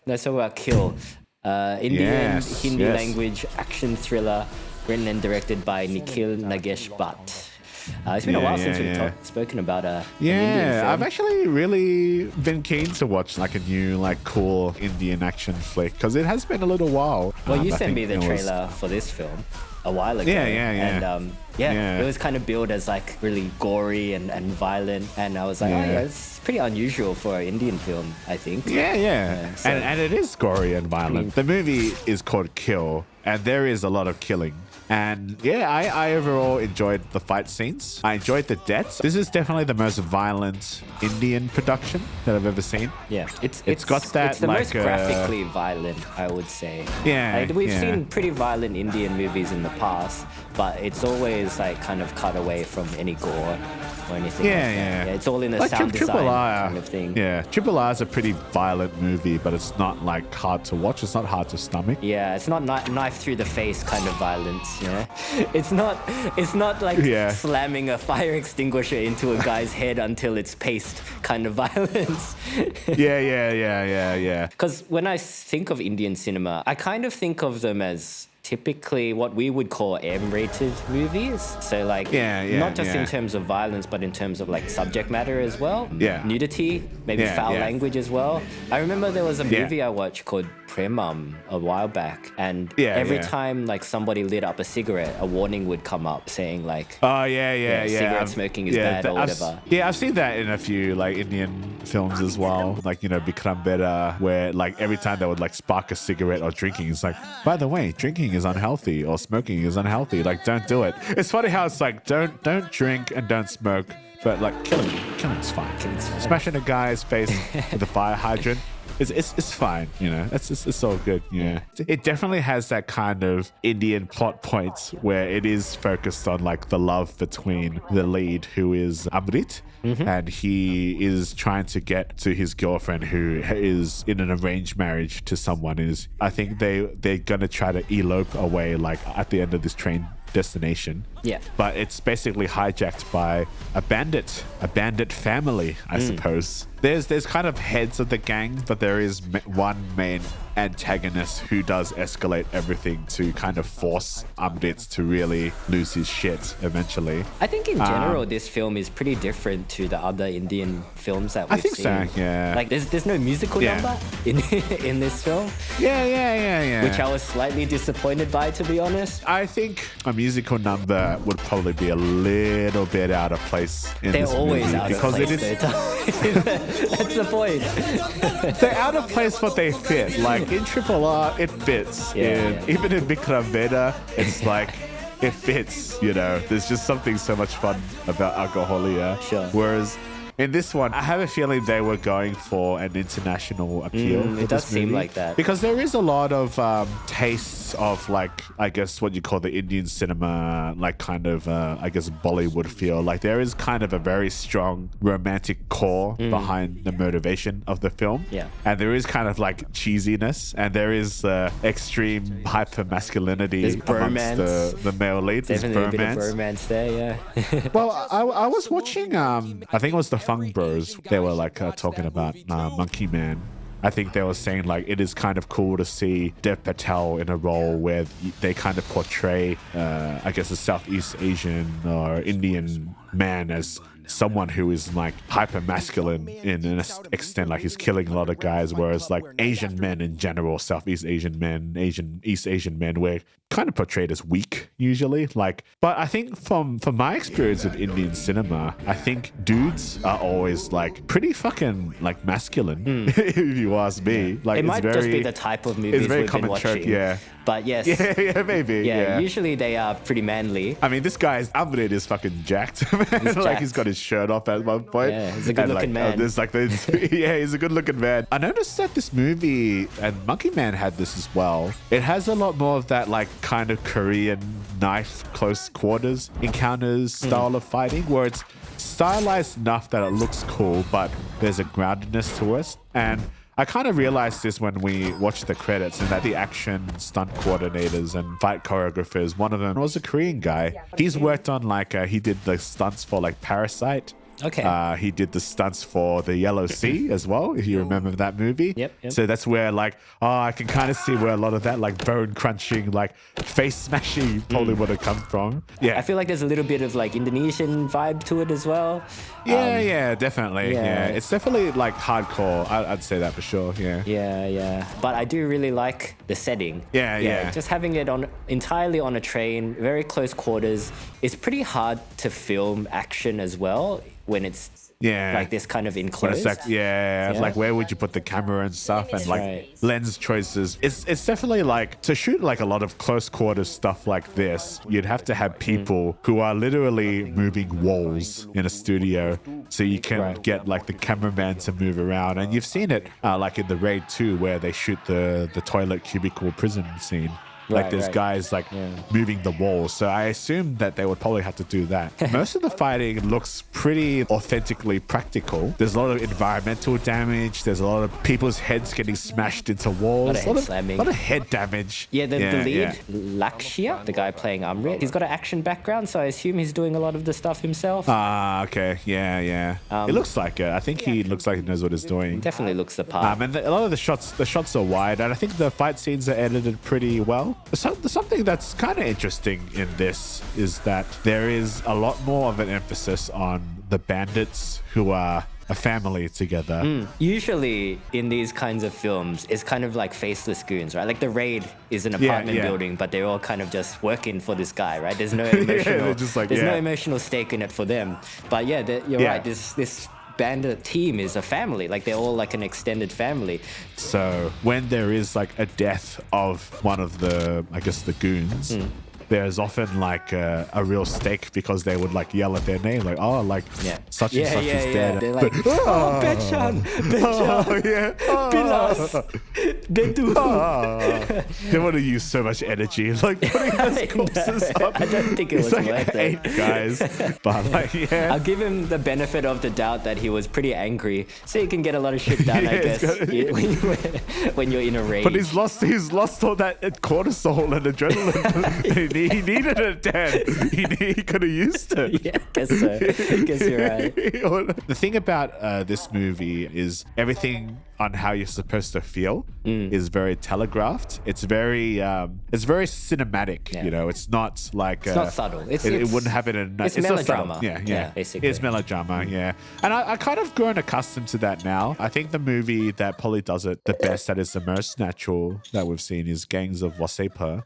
Let's talk about Kill. Indian Yes, Hindi yes. language action thriller written and directed by Nikhil Nagesh Bhatt. It's been a while since we've spoken about an Indian film. I've actually really been keen to watch like a new, like, cool Indian action flick because it has been a little while. Well, you I sent think me the it was- trailer for this film a while ago. Yeah, yeah, yeah. And Yeah. it was kind of billed as like really gory and violent. And I was like, oh yeah, it's pretty unusual for an Indian film, I think. Yeah. so- And it is gory and violent. The movie is called Kill, and there is a lot of killing. And yeah, I overall enjoyed the fight scenes. I enjoyed the deaths. This is definitely the most violent Indian production that I've ever seen. Yeah, It's got that, It's the like, most graphically violent, I would say. Yeah, like, we've yeah. seen pretty violent Indian movies in the past, but it's always like kind of cut away from any gore or anything. Yeah, like that. yeah. It's all in the Like sound design Triple R, kind of thing. Yeah, Triple R is a pretty violent movie, but it's not like hard to watch. It's not hard to stomach. Yeah, it's not knife through the face kind of violence, you know? It's not like Yeah. slamming a fire extinguisher into a guy's head until it's paste kind of violence. Yeah. Because when I think of Indian cinema, I kind of think of them as typically what we would call M-rated movies. So like, not just in terms of violence, but in terms of like subject matter as well. Yeah. Nudity, maybe foul language as well. I remember there was a movie I watched called Premam a while back, and every time like somebody lit up a cigarette, a warning would come up saying like, Oh yeah. cigarette smoking is bad or whatever. I've seen that in a few like Indian films as well. Like, you know, Bikram Beda, where like every time they would like spark a cigarette or drinking, it's like, by the way, drinking is unhealthy or smoking is unhealthy. Like, don't do it. It's funny how it's like, don't drink and don't smoke, but like killing's fine. Smashing a guy's face with a fire hydrant. It's fine, you know. It's all good, yeah. It definitely has that kind of Indian plot points where it is focused on like the love between the lead, who is Amrit, and he is trying to get to his girlfriend, who is in an arranged marriage to someone. Is I think they're gonna try to elope away like at the end of this train destination. Yeah. But it's basically hijacked by a bandit family, I suppose. There's kind of heads of the gang, but there is one main antagonist who does escalate everything to kind of force Amrit to really lose his shit eventually. I think in general, this film is pretty different to the other Indian films that we've seen. I think so, yeah. Like, there's no musical number in this film. Yeah. Which I was slightly disappointed by, to be honest. I think a musical number would probably be a little bit out of place in They're this always movie out of because place. it is. That's the point. They're out of place, but they fit. Like in Triple R, it fits. Even in Bikram Beda, it's like it fits. You know, there's just something so much fun about Alcoholia. Sure. Whereas in this one, I have a feeling they were going for an international appeal. For It does this seem movie. like that. Because there is a lot of tastes of, like, I guess what you call the Indian cinema, like kind of, I guess, Bollywood feel. Like there is kind of a very strong romantic core behind the motivation of the film. Yeah. And there is kind of like cheesiness, and there is extreme hyper masculinity There's amongst the male lead. There's Definitely a bit of bromance. bromance there, yeah. Well, I was watching, I think it was the Fung Bros. They were like talking about Monkey Man. I think they were saying like it is kind of cool to see Dev Patel in a role where they kind of portray, I guess, a Southeast Asian or Indian man as someone who is like hyper masculine in an extent, like he's killing a lot of guys, whereas like Asian men in general, Southeast Asian men, East Asian men, we're kind of portrayed as weak usually. Like, but I think from my experience of Indian cinema, I think dudes are always like pretty fucking like masculine, if you ask me. Like, It might it's just be very- the type of it's movies very we've been common trope, watching. yeah. But yes. Yeah, maybe. Yeah, usually they are pretty manly. I mean, this guy's Amrit is fucking jacked, man. Like jacked. he's got his shirt off at one point. Yeah, he's a good-looking man. There's like this, yeah, he's a good-looking man. I noticed that this movie, and Monkey Man had this as well. It has a lot more of that like kind of Korean knife close quarters encounters style of fighting, where it's stylized enough that it looks cool, but there's a groundedness to it. And I kind of realized this when we watched the credits, and that the action stunt coordinators and fight choreographers, one of them was a Korean guy. He's worked on like, he did the stunts for like Parasite Okay. He did the stunts for The Yellow Sea as well, if you remember that movie. Yep. So that's where I can kind of see where a lot of that bone crunching, face smashing probably would have come from. Yeah. I feel like there's a little bit of Indonesian vibe to it as well. Yeah, definitely. Yeah. It's definitely hardcore. I'd say that for sure. Yeah. Yeah. But I do really like the setting. Yeah. Just having it entirely on a train, very close quarters. It's pretty hard to film action as well when it's this kind of enclosed. Where would you put the camera and stuff, and right. lens choices. It's definitely to shoot a lot of close quarters stuff like this, you'd have to have people who are literally moving walls in a studio, so you can get the cameraman to move around. And you've seen it in The Raid 2, where they shoot the toilet cubicle prison scene. There's guys moving the walls. So I assume that they would probably have to do that. Most of the fighting looks pretty authentically practical. There's a lot of environmental damage. There's a lot of people's heads getting smashed into walls. A lot of head damage. Yeah, the lead, Lakshya, the guy playing Amrit, he's got an action background, so I assume he's doing a lot of the stuff himself. Okay. Yeah. It looks like it. I think he looks like he knows what he's doing. Definitely looks the part. And a lot of the shots are wide, and I think the fight scenes are edited pretty well. Something that's kind of interesting in this is that there is a lot more of an emphasis on the bandits who are a family together. Usually in these kinds of films, it's kind of like faceless goons, right? The Raid is an apartment building, but they're all kind of just working for this guy, right? There's no emotional, no emotional stake in it for them. But you're right. This bandit team is a family. They're all an extended family. So when there is a death of one of the goons, there's often a real stake, because they would yell at their name, such and such is dead. They're Bechan, Pilas, Bedu. They want to use so much energy, putting those corpses up. I don't think it was worth it. 8 guys, but I'll give him the benefit of the doubt that he was pretty angry, so you can get a lot of shit done. I guess when you're in a rage. But he's lost all that cortisol and adrenaline. He needed it, Dad. He could have used it. Yeah, I guess so. I guess you're right. The thing about this movie is everything on how you're supposed to feel is very telegraphed. It's very cinematic. It's not it's not subtle. It wouldn't happen in. It's melodrama. Yeah. Basically, it's melodrama. Yeah, and I kind of grown accustomed to that now. I think the movie that probably does it the best, that is the most natural that we've seen, is Gangs of Wasseypur.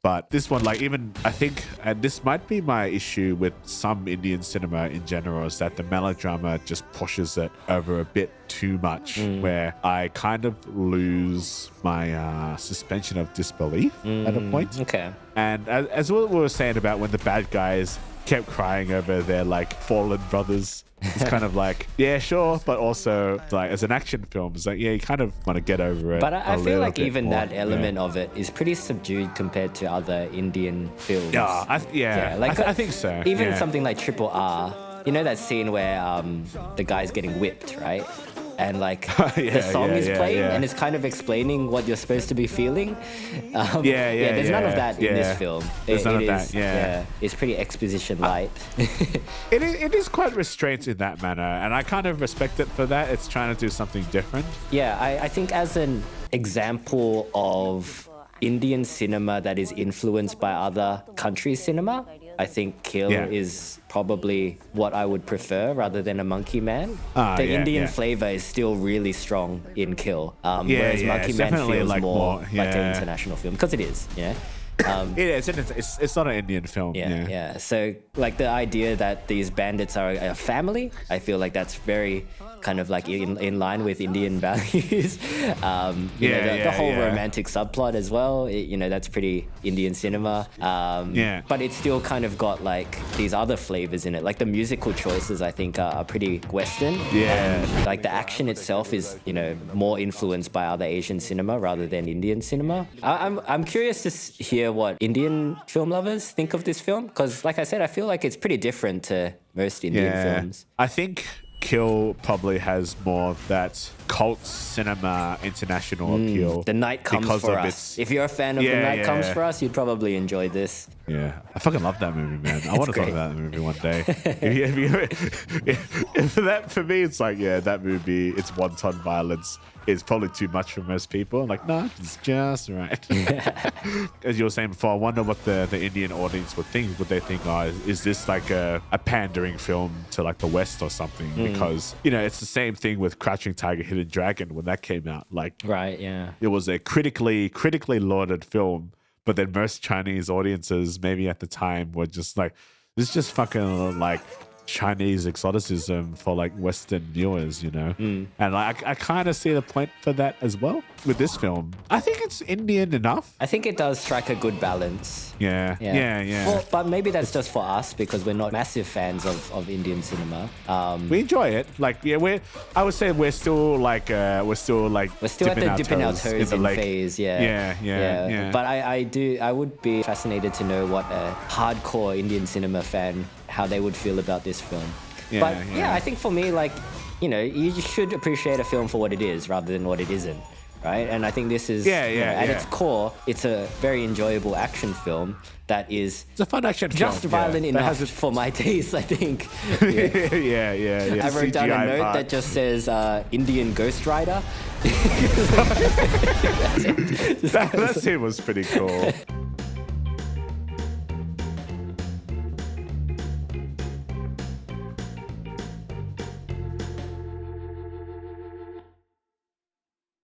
But this one, even I think, and this might be my issue with some Indian cinema in general, is that the melodrama just pushes it over a bit too much, where I kind of lose my suspension of disbelief at a point. Okay. And as what we were saying about when the bad guys kept crying over their fallen brothers, it's kind of yeah, sure, but also as an action film, it's you kind of want to get over it. But I feel even more. that element of it is pretty subdued compared to other Indian films. I think so. Even something like Triple R, that scene where the guy's getting whipped, right? And the song is playing and it's kind of explaining what you're supposed to be feeling. There's none of that in this film. There's none of that. It's pretty exposition light. It is quite restrained in that manner, and I kind of respect it for that. It's trying to do something different. Yeah, I think as an example of Indian cinema that is influenced by other countries' cinema, I think Kill is probably what I would prefer rather than a Monkey Man. The Indian flavor is still really strong in Kill, whereas Monkey Man feels more like an international film, because it is, it's not an Indian film. So the idea that these bandits are a family, I feel that's very kind of in line with Indian values. The whole romantic subplot as well, that's pretty Indian cinema. But it's still kind of got these other flavors in it. The musical choices, I think, are pretty Western. And the action itself is more influenced by other Asian cinema rather than Indian cinema. I'm curious to hear what Indian film lovers think of this film, because like I said, I feel it's pretty different to most Indian films. I think Kill probably has more of that cult cinema international appeal. The Night Comes because for of Us. If you're a fan of The Night Comes for Us, you'd probably enjoy this. Yeah, I fucking love that movie, man. I want to talk about that movie one day. if that for me, it's like, yeah, that movie, it's wanton violence. It's probably too much for most people. I'm like, no, it's just right. As you were saying before, I wonder what the Indian audience would think. Would they think, oh, is this like a pandering film to like the West or something? Because, you know, it's the same thing with Crouching Tiger, Hidden Dragon when that came out. Like, right, yeah. It was a critically lauded film, but then most Chinese audiences, maybe at the time, were just like, this is just fucking like Chinese exoticism for like Western viewers, you know? And I kind of see the point for that as well with this film. I think it's Indian enough. I think it does strike a good balance. Yeah. Well, but maybe that's just for us because we're not massive fans of Indian cinema. We enjoy it. Like, yeah, I would say we're still at the dipping our toes in phase. Yeah. But I would be fascinated to know what a hardcore Indian cinema fan, how they would feel about this film. I think for me, like, you know, you should appreciate a film for what it is rather than what it isn't, right? And I think this is, at its core, it's a very enjoyable action film that is it's a fun action just film, violent enough for my taste, I think. Yeah. I wrote down a note that just says Indian Ghost Rider. That scene was pretty cool.